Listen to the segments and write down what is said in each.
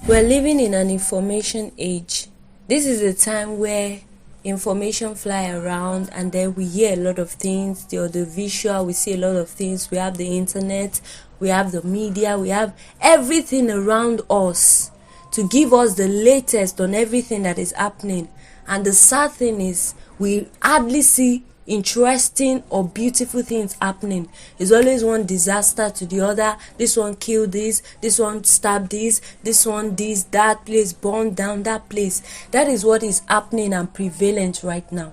We're living in an information age. This is a time where information fly around, and then we hear a lot of things. The audiovisual, we see a lot of things. We have the internet, we have the media, we have everything around us to give us the latest on everything that is happening. And the sad thing is, we hardly see interesting or beautiful things happening. It's always one disaster to the other. This one killed this one stabbed this one that place burned down that place. That is what is happening and prevalent right now.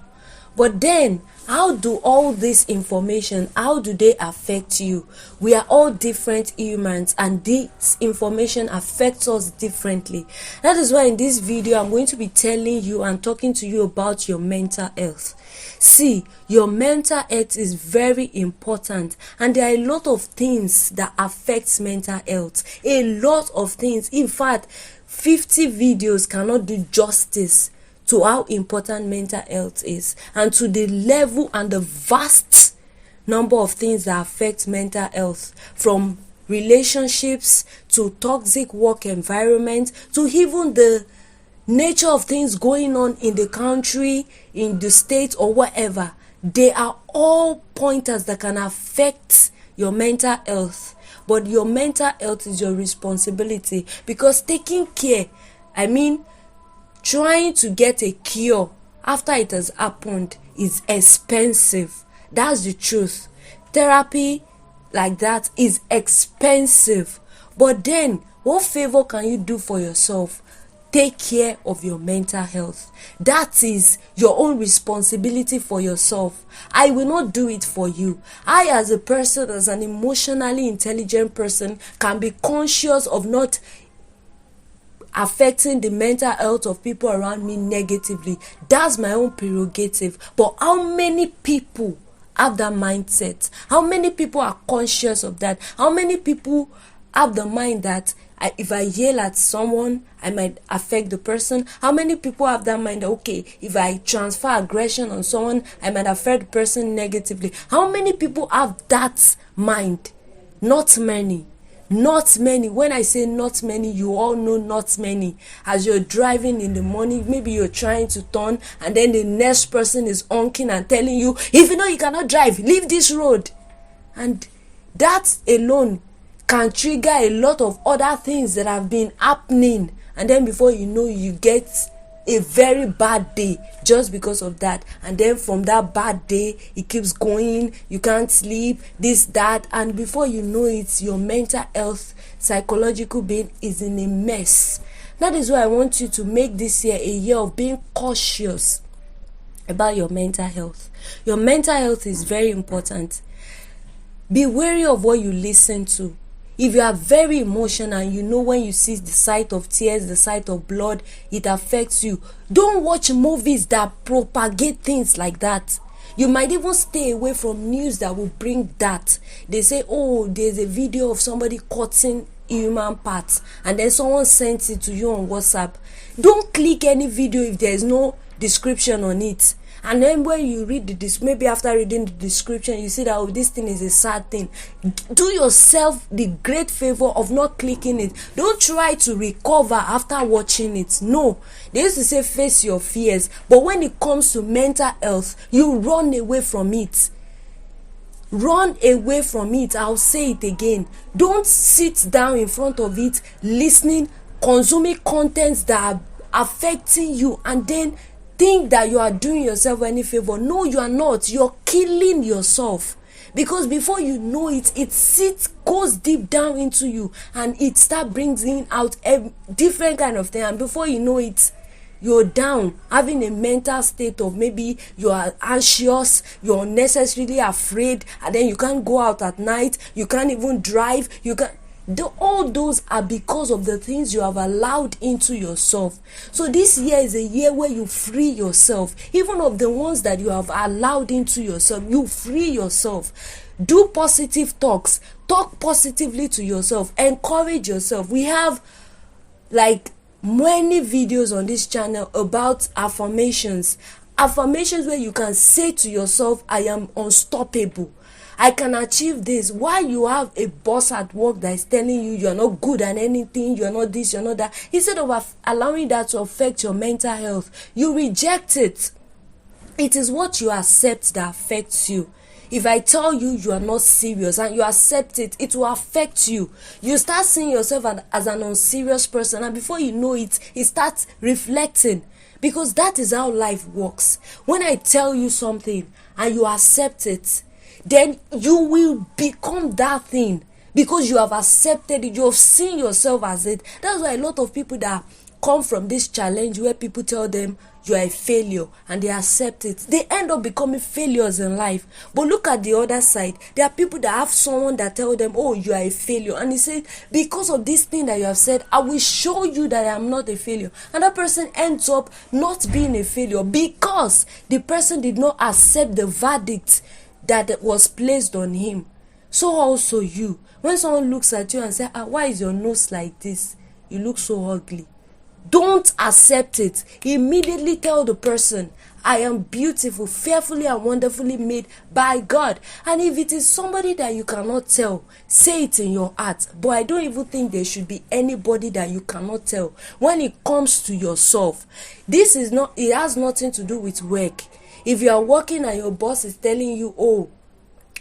But then, how do all this information, how do they affect you? We are all different humans, and this information affects us differently. That is why in this video, I'm going to be telling you and talking to you about your mental health. See, your mental health is very important, and there are a lot of things that affects mental health. A lot of things. In fact, 50 videos cannot do justice to how important mental health is, and to the level and the vast number of things that affect mental health, from relationships to toxic work environment to even the nature of things going on in the country, in the state, or whatever. They are all pointers that can affect your mental health. But your mental health is your responsibility, because taking care, trying to get a cure after it has happened is expensive. That's the truth. Therapy like that is expensive. But then, what favor can you do for yourself? Take care of your mental health. That is your own responsibility for yourself. I will not do it for you. I, as a person, as an emotionally intelligent person, can be conscious of not affecting the mental health of people around me negatively. That's my own prerogative. But how many people have that mindset? How many people are conscious of that? How many people have the mind that if I yell at someone, I might affect the person? How many people have that mind that, okay, if I transfer aggression on someone, I might affect the person negatively? How many people have that mind? Not many. Not many. When I say not many, you all know not many. As you're driving in the morning, maybe you're trying to turn, and then the next person is honking and telling you, if you know you cannot drive, leave this road. And that alone can trigger a lot of other things that have been happening. And then before you know, you get a very bad day just because of that. And then from that bad day, it keeps going. You can't sleep, this, that. And before you know it, your mental health, psychological being is in a mess. That is why I want you to make this year a year of being cautious about your mental health. Your mental health is very important. Be wary of what you listen to. If you are very emotional, and you know when you see the sight of tears, the sight of blood, it affects you. Don't watch movies that propagate things like that. You might even stay away from news that will bring that. They say, oh, there's a video of somebody cutting human parts, and then someone sends it to you on WhatsApp. Don't click any video if there's no description on it. And then when you read maybe after reading the description, you see that, oh, this thing is a sad thing. Do yourself the great favor of not clicking it. Don't try to recover after watching it. No. They used to say face your fears. But when it comes to mental health, you run away from it. Run away from it. I'll say it again. Don't sit down in front of it, listening, consuming contents that are affecting you, and then think that you are doing yourself any favor. No, you are not. You're killing yourself. Because before you know it, goes deep down into you, and it starts bringing out a different kind of thing. And before you know it, you're down, having a mental state of maybe you are anxious, you're unnecessarily afraid, and then you can't go out at night, you can't even drive, all those are because of the things you have allowed into yourself. So this year is a year where you free yourself. Even of the ones that you have allowed into yourself, you free yourself. Do positive talks. Talk positively to yourself. Encourage yourself. We have many videos on this channel about affirmations. Affirmations where you can say to yourself, I am unstoppable. I can achieve this. Why you have a boss at work that is telling you you're not good at anything, you're not this, you're not that, instead of allowing that to affect your mental health, you reject it. It is what you accept that affects you. If I tell you you are not serious and you accept it, it will affect you. You start seeing yourself as an unserious person, and before you know it, it starts reflecting. Because that is how life works. When I tell you something and you accept it, then you will become that thing. Because you have accepted it, you have seen yourself as it. That's why a lot of people that come from this challenge where people tell them you are a failure and they accept it, they end up becoming failures in life. But look at the other side. There are people that have someone that tell them, oh, you are a failure, and he said, because of this thing that you have said, I will show you that I am not a failure. And that person ends up not being a failure because the person did not accept the verdict that was placed on him. So also you, when someone looks at you and says, why is your nose like this? You look so ugly. Don't accept it. Immediately tell the person, I am beautiful, fearfully and wonderfully made by God. And if it is somebody that you cannot tell, say it in your heart. But I don't even think there should be anybody that you cannot tell. When it comes to yourself, it has nothing to do with work. If you are working and your boss is telling you, oh,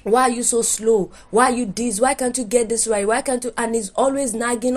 why are you so slow? Why are you this? Why can't you get this right? Why can't you? And he's always nagging,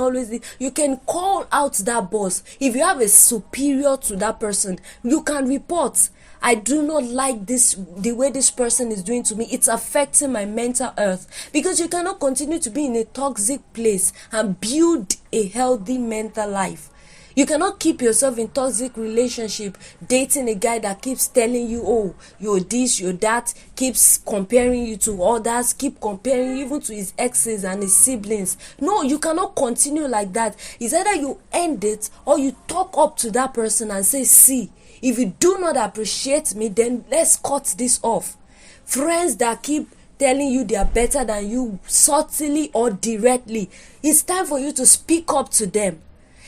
you can call out that boss. If you have a superior to that person, you can report. I do not like the way this person is doing to me. It's affecting my mental health. Because you cannot continue to be in a toxic place and build a healthy mental life. You cannot keep yourself in toxic relationship, dating a guy that keeps telling you, oh, you're this, you're that, keeps comparing you to others, keep comparing you even to his exes and his siblings. No, you cannot continue like that. It's either you end it or you talk up to that person and say, see, if you do not appreciate me, then let's cut this off. Friends that keep telling you they are better than you, subtly or directly, it's time for you to speak up to them.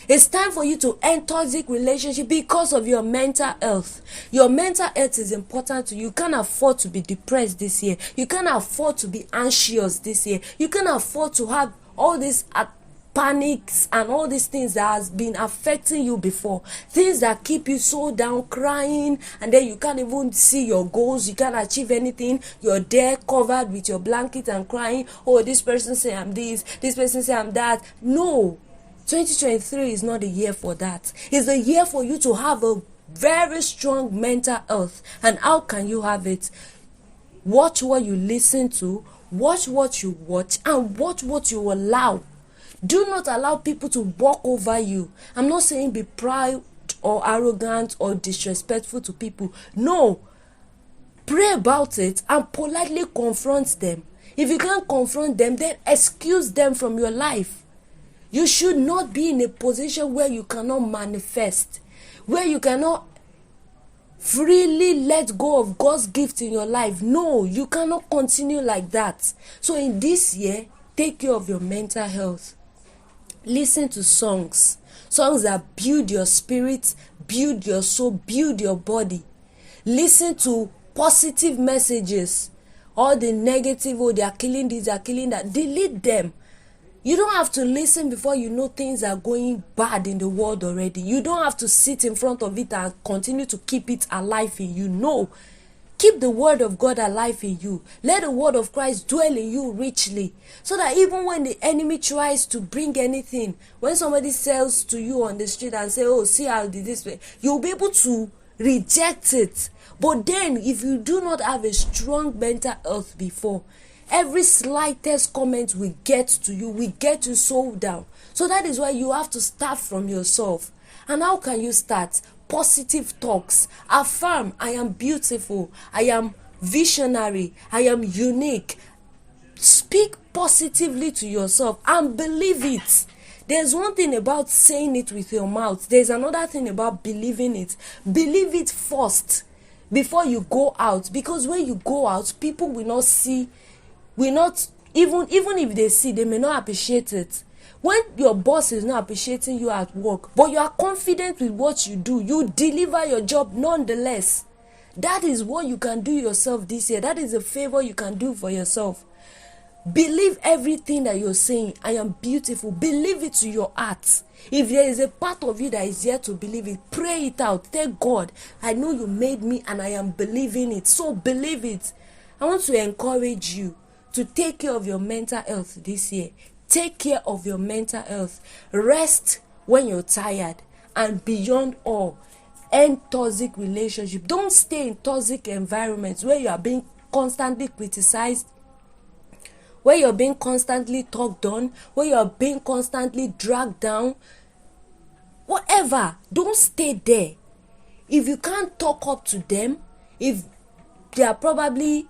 It's time for you to end toxic relationship because of your mental health. Your mental health is important to you. You can't afford to be depressed this year. You can't afford to be anxious this year. You can't afford to have all these panics and all these things that has been affecting you before. Things that keep you so down, crying, and then you can't even see your goals. You can't achieve anything. You're there covered with your blanket and crying. Oh, this person say I'm this person say I'm that. No. 2023 is not a year for that. It's a year for you to have a very strong mental health. And how can you have it? Watch what you listen to, watch what you watch, and watch what you allow. Do not allow people to walk over you. I'm not saying be proud or arrogant or disrespectful to people. No. Pray about it and politely confront them. If you can't confront them, then excuse them from your life. You should not be in a position where you cannot manifest, where you cannot freely let go of God's gift in your life. No, you cannot continue like that. So in this year, take care of your mental health. Listen to songs that build your spirit, build your soul, build your body. Listen to positive messages. All the negative, oh, they are killing this, they are killing that. Delete them. You don't have to listen before you know things are going bad in the world already. You don't have to sit in front of it and continue to keep it alive in you. No. Keep the word of God alive in you. Let the word of Christ dwell in you richly. So that even when the enemy tries to bring anything, when somebody sells to you on the street and say, oh, see how did this way, you'll be able to reject it. But then, if you do not have a strong mental health before, every slightest comment will get to you, will get you so down. So that is why you have to start from yourself. And how can you start? Positive talks. Affirm, I am beautiful, I am visionary, I am unique. Speak positively to yourself and believe it. There's one thing about saying it with your mouth. There's another thing about believing it. Believe it first before you go out. Because when you go out, people will not see, even if they see, they may not appreciate it. When your boss is not appreciating you at work, but you are confident with what you do, you deliver your job nonetheless. That is what you can do yourself this year. That is a favor you can do for yourself. Believe everything that you're saying. I am beautiful. Believe it to your heart. If there is a part of you that is yet to believe it, pray it out. Tell God, I know you made me and I am believing it. So believe it. I want to encourage you to take care of your mental health this year. Take care of your mental health. Rest when you're tired. And beyond all, end toxic relationship. Don't stay in toxic environments where you are being constantly criticized, where you're being constantly talked on, where you're being constantly dragged down. Whatever, don't stay there. If you can't talk up to them, if they are probably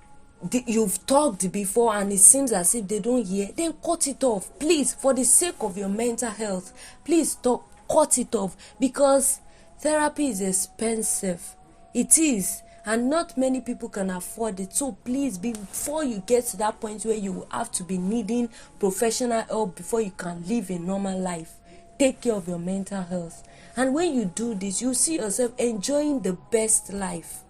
you've talked before and it seems as if they don't hear, then cut it off. Please, for the sake of your mental health, please cut it off, because therapy is expensive. It is. And not many people can afford it. So please, before you get to that point where you will have to be needing professional help before you can live a normal life, take care of your mental health. And when you do this, you see yourself enjoying the best life.